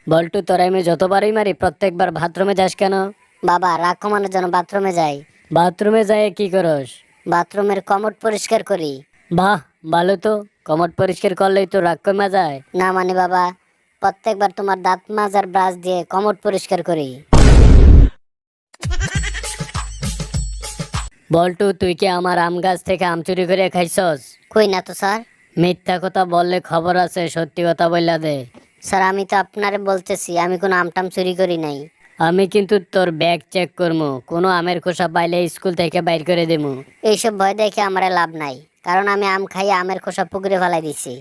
বল্টু, তোরা আমি যতবারই মারি প্রত্যেকবার বাথরুমে যাস কেন? বাবা, রাগ কমানোর জন্য বাথরুমে যাই। বাথরুমে যায় কি করস? বাথরুমের কমোড পরিষ্কার করি। বাহ, ভালো তো। কমোড পরিষ্কার করলেই তো রাগ কমে যায়। না মানে বাবা, প্রত্যেকবার তোমার দাঁত মাজার ব্রাশ দিয়ে কমোড পরিষ্কার করি। বল্টু, তুই কি আমার আম গাছ থেকে আম চুরি করে খাইছস? কই না তো স্যার। মিথ্যা কথা বললে খবর আছে, সত্যি কথা বললা দে। স্যার, আমি তো আপনারে বলতেছি আমি কোনো আমটাম চুরি করি নাই। আমি কিন্তু তোর ব্যাগ চেক করবো, কোনো আমের খোসা পাইলে স্কুল থেকে বাইর করে দেবো। এইসব ভয় দেখে আমার লাভ নাই, কারণ আমি আম খাইয়ে আমের খোসা পুকুরে ফেলাই দিছি।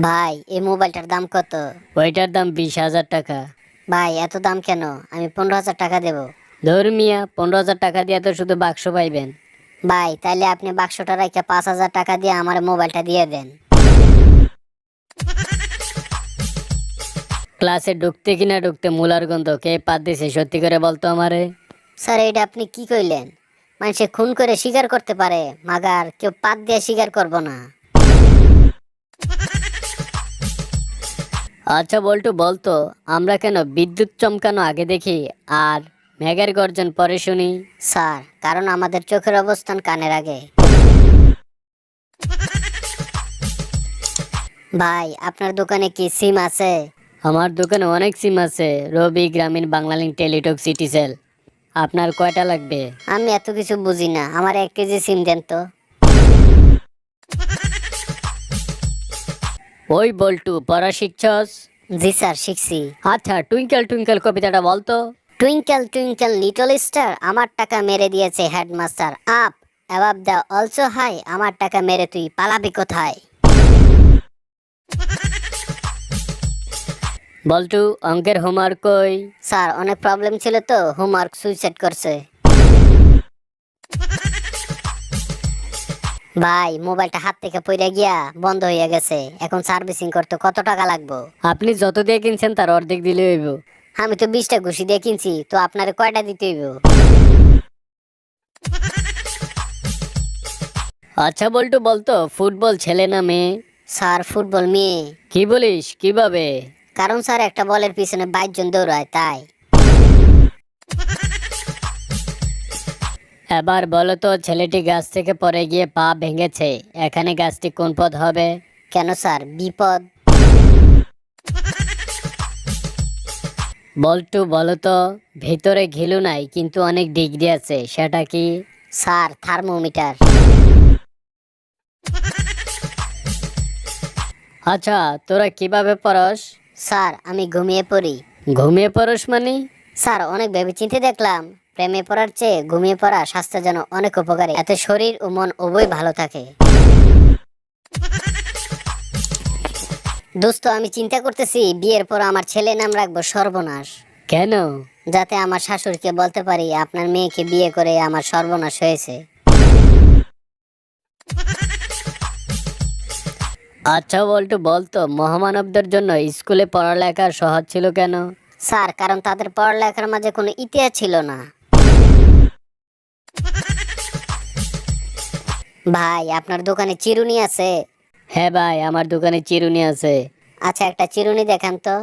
ভাই, এই মোবাইলটার দাম কত? ওইটার দাম 20,000 টাকা। ভাই, এত দাম কেন? আমি 15,000 টাকা দেব। ধর মিয়া, 15,000 টাকা দিয়ে তো শুধু বাক্স পাইবেন। ভাই, তাইলে আপনি বাক্সটা রেখে 5,000 টাকা দিয়ে আমার মোবাইলটা দিয়ে দেন। ক্লাসে ঢুকতে কিনা ঢুকতে মুলার গন্ধ কে পাত দিছে, সত্যি করে বলতো আমারে। স্যার, এটা আপনি কি কইলেন? মানুষে খুন করে স্বীকার করতে পারে, মাগার কেউ পাত দিয়ে স্বীকার করব না। আচ্ছা বল্টু, বলতো আমরা কেন বিদ্যুৎ চমকানো আগে দেখি আর মেঘের গর্জন পরে শুনি? স্যার, কারণ আমাদের চোখের অবস্থান কানের আগে। ভাই, আপনার দোকানে কি সিম আছে? আমার দোকানে অনেক সিম আছে, রবি, গ্রামীণ, বাংলালিংক, টেলিটক, সিটিসেল। আপনার কয়টা লাগবে? আমি এত কিছু বুঝি না, আমার 1 কেজি সিম দেন তো। ওই বল্টু, পড়া শিখছস? জি স্যার, শিখছি। আচ্ছা, টুইঙ্কেল টুইঙ্কেল কবিতাটা বলতো। টুইঙ্কেল টুইঙ্কেল লিটল স্টার, আমার টাকা মেরে দিয়েছে headmaster. Up above the world so high, আমার টাকা মেরে তুই পালাবি কোথায়? বল্টু, অঙ্কের হোমওয়ার্ক কই? স্যার, অনেক প্রবলেম ছিল তো হোমওয়ার্ক সুইসাইড করছে। ভাই, মোবাইলটা হাত থেকে পড়ে গিয়া বন্ধ হয়ে গেছে, এখন সার্ভিসিং করতে কত টাকা লাগবে? আপনি যত দিয়ে কিনছেন তার অর্ধেক দিলে হইব। আমি তো 20টা ঘুষি দিয়ে কিনছি, তো আপনারে কয়টা দিতে হইব? আচ্ছা বল্টু, বলতো ফুটবল ছেলে না মেয়ে? স্যার, ফুটবল মেয়ে। কি বলিস, কিভাবে? কারণ স্যার, একটা বলের পিছনে 22 জন দৌড়ায়, তাই। এবার বলো তো, ছেলেটি গাছ থেকে পড়ে গিয়ে পা ভেঙেছে, এখানে গাছটি কোন পদ হবে? কেন স্যার, বিপদ। বল্টু, বলো তো, ভিতরে ঘিলু নাই কিন্তু অনেক ডিগ্রি আছে, সেটা কি? Sir, thermometer. আচ্ছা, তোরা কিভাবে পড়স? স্যার, আমি ঘুমিয়ে পড়ি। ঘুমিয়ে পড়স মানে? স্যার, অনেক ভেবেচিন্তে দেখলাম প্রেমে পড়ার চেয়ে ঘুমিয়ে পড়া স্বাস্থ্যের জন্য অনেক উপকারী, এতে শরীর ও মন উভয় ভালো থাকে। দোস্ত, আমি চিন্তা করতেছি বিয়ের পর আমার ছেলে নাম রাখবো সর্বনাশ। কেন? যাতে আমার শাশুড়িকে বলতে পারি আপনার মেয়েকে বিয়ে করে আমার সর্বনাশ হয়েছে। আচ্ছা বল্টু, বলতো মহামানবদের জন্য স্কুলে পড়ালেখা সহজ ছিল কেন? স্যার, কারণ তাদের পড়ালেখার মাঝে কোনো ইতিহাস ছিল না। ভাই, আপনার দোকানে চিরুনি আছে? হ্যাঁ ভাই, আমার দোকানে চিরুনি আছে। আচ্ছা, একটা চিরুনি দেখান তো।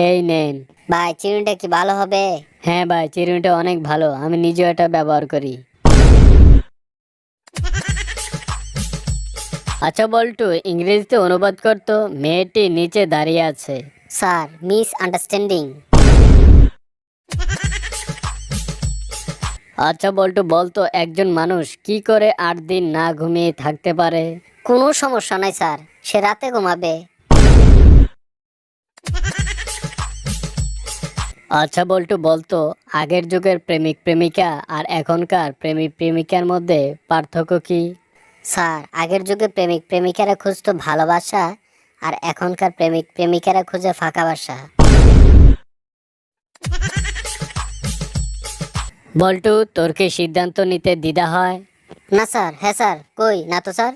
এই নেন। ভাই, চিরুনিটা কি ভালো হবে? হ্যাঁ ভাই, চিরুনিটা অনেক ভালো, আমি নিজেও এটা ব্যবহার করি। আচ্ছা বল্টু, ইংরেজিতে অনুবাদ করতো, মেয়েটি নিচে দাঁড়িয়ে আছে। Sir, miss understanding. আচ্ছা বল্টু, বলতো একজন মানুষ কি করে 8 দিন না ঘুমিয়ে থাকতে পারে? কোনো সমস্যা নাই স্যার, সে রাতে ঘুমাবে। আচ্ছা বল্টু, বলতো আগের যুগের প্রেমিক প্রেমিকা আর এখনকার প্রেমিক প্রেমিকার মধ্যে পার্থক্য কি? স্যার, আগের যুগে প্রেমিক প্রেমিকারা খুঁজতো ভালোবাসা, আর এখনকার প্রেমিক প্রেমিকারা খুঁজে ফাঁকা বাসা। বল্টু, তোর কি সিদ্ধান্ত নিতে দ্বিধা হয়? না স্যার। হ্যাঁ স্যার। কই না তো স্যার।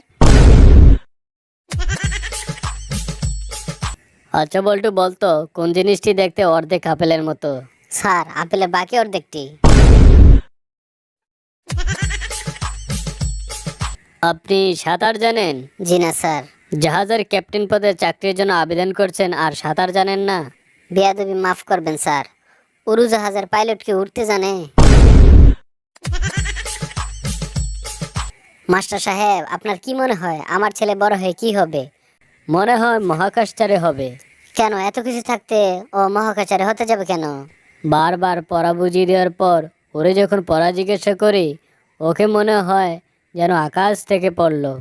আচ্ছা বল্টু, বলতো কোন জিনিসটি দেখতে অর্ধেক আপেলের মতো? স্যার, আপেলের বাকি অর্ধেকটি। আপনি সাঁতার জানেন? জি না স্যার। জাহাজের ক্যাপ্টেন পদে চাকরির জন্য আবেদন করছেন আর সাঁতার জানেন না? বেয়াদবি মাফ করবেন স্যার, উড়োজাহাজের পাইলট কি উঠতে জানে? মাস্টার সাহেব, আপনার কি মনে হয় আমার ছেলে বড় হয়ে কি হবে? মনে হয় মহাকাশচারে হবে। কেন এত কিছু থাকতে ও মহাকাশচারী হতে যাবে কেন? বারবার পড়া বুঝিয়ে দেওয়ার পর ওরে যখন পড়া জিজ্ঞাসা করি, ওকে মনে হয় যেন আকাশ থেকে পড়লো।